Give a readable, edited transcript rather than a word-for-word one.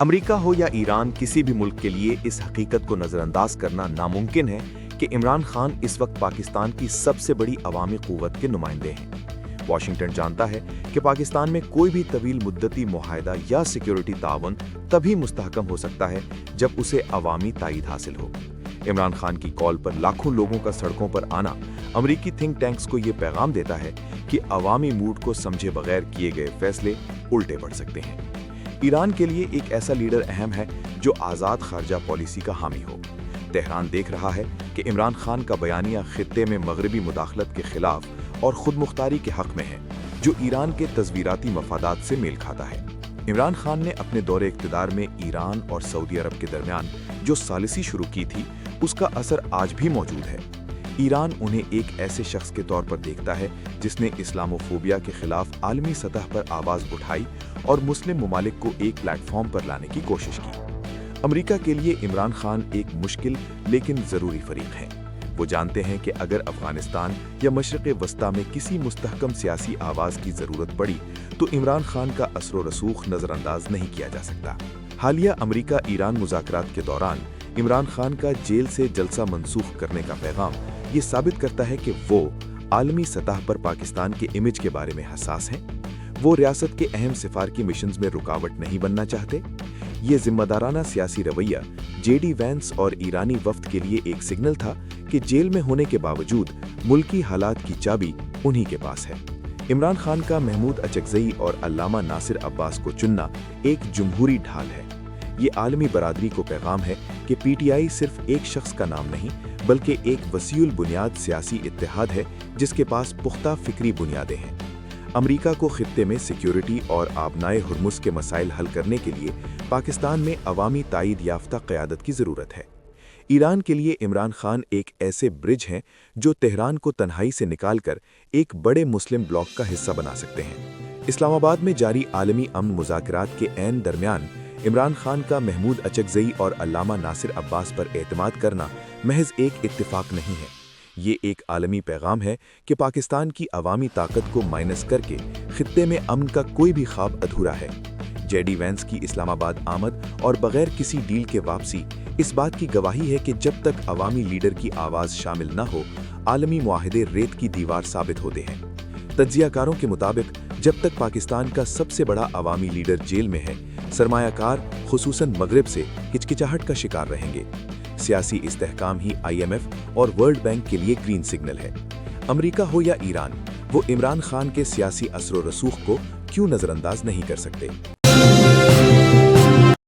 امریکہ ہو یا ایران، کسی بھی ملک کے لیے اس حقیقت کو نظر انداز کرنا ناممکن ہے کہ عمران خان اس وقت پاکستان کی سب سے بڑی عوامی قوت کے نمائندے ہیں۔ واشنگٹن جانتا ہے کہ پاکستان میں کوئی بھی طویل مدتی معاہدہ یا سیکیورٹی تعاون تبھی مستحکم ہو سکتا ہے جب اسے عوامی تائید حاصل ہو۔ عمران خان کی کال پر لاکھوں لوگوں کا سڑکوں پر آنا امریکی تھنک ٹینکس کو یہ پیغام دیتا ہے کہ عوامی موڈ کو سمجھے بغیر کیے گئے فیصلے الٹے پڑ سکتے ہیں۔ ایران کے لیے ایک ایسا لیڈر اہم ہے جو آزاد خارجہ پالیسی کا حامی ہو۔ تہران دیکھ رہا ہے کہ عمران خان کا بیانیہ خطے میں مغربی مداخلت کے خلاف اور خود مختاری کے حق میں ہے، جو ایران کے تصویراتی مفادات سے میل کھاتا ہے۔ عمران خان نے اپنے دور اقتدار میں ایران اور سعودی عرب کے درمیان جو ثالثی شروع کی تھی، اس کا اثر آج بھی موجود ہے۔ ایران انہیں ایک ایسے شخص کے طور پر دیکھتا ہے جس نے اسلاموفوبیا کے خلاف عالمی سطح پر آواز اٹھائی اور مسلم ممالک کو ایک پلیٹ فارم پر لانے کی کوشش کی۔ امریکہ کے لیے عمران خان ایک مشکل لیکن ضروری فریق ہیں۔ وہ جانتے ہیں کہ اگر افغانستان یا مشرق وسطیٰ میں کسی مستحکم سیاسی آواز کی ضرورت پڑی تو عمران خان کا اثر و رسوخ نظر انداز نہیں کیا جا سکتا۔ حالیہ امریکہ ایران مذاکرات کے دوران عمران خان کا جیل سے جلسہ منسوخ کرنے کا پیغام یہ ثابت کرتا ہے کہ وہ عالمی سطح پر پاکستان کے امیج کے بارے میں حساس ہیں۔ وہ ریاست کے اہم سفارتی مشنز میں رکاوٹ نہیں بننا چاہتے۔ یہ ذمہ دارانہ سیاسی رویہ جے ڈی وینس اور ایرانی وفد کے لیے ایک سگنل تھا کہ جیل میں ہونے کے باوجود ملکی حالات کی چابی انہی کے پاس ہے۔ عمران خان کا محمود اچکزئی اور علامہ ناصر عباس کو چننا ایک جمہوری ڈھال ہے۔ یہ عالمی برادری کو پیغام ہے کہ پی ٹی آئی صرف ایک شخص کا نام نہیں بلکہ ایک وسیع البنیاد سیاسی اتحاد ہے جس کے پاس پختہ فکری بنیادیں ہیں۔ امریکہ کو خطے میں سیکیورٹی اور آبنائے ہرمز کے مسائل حل کرنے کے لیے پاکستان میں عوامی تائید یافتہ قیادت کی ضرورت ہے۔ ایران کے لیے عمران خان ایک ایسے برج ہیں جو تہران کو تنہائی سے نکال کر ایک بڑے مسلم بلاک کا حصہ بنا سکتے ہیں۔ اسلام آباد میں جاری عالمی امن مذاکرات کے عین درمیان عمران خان کا محمود اچکزئی اور علامہ ناصر عباس پر اعتماد کرنا محض ایک اتفاق نہیں ہے۔ یہ ایک عالمی پیغام ہے کہ پاکستان کی عوامی طاقت کو مائنس کر کے خطے میں امن کا کوئی بھی خواب ادھورا ہے۔ جے ڈی وینس کی اسلام آباد آمد اور بغیر کسی ڈیل کے واپسی اس بات کی گواہی ہے کہ جب تک عوامی لیڈر کی آواز شامل نہ ہو، عالمی معاہدے ریت کی دیوار ثابت ہوتے ہیں۔ تجزیہ کاروں کے مطابق جب تک پاکستان کا سب سے بڑا عوامی لیڈر جیل میں ہے، سرمایہ کار خصوصاً مغرب سے ہچکچاہٹ کا شکار رہیں گے۔ سیاسی استحکام ہی آئی ایم ایف اور ورلڈ بینک کے لیے گرین سگنل ہے۔ امریکہ ہو یا ایران، وہ عمران خان کے سیاسی اثر و رسوخ کو کیوں نظر انداز نہیں کر سکتے۔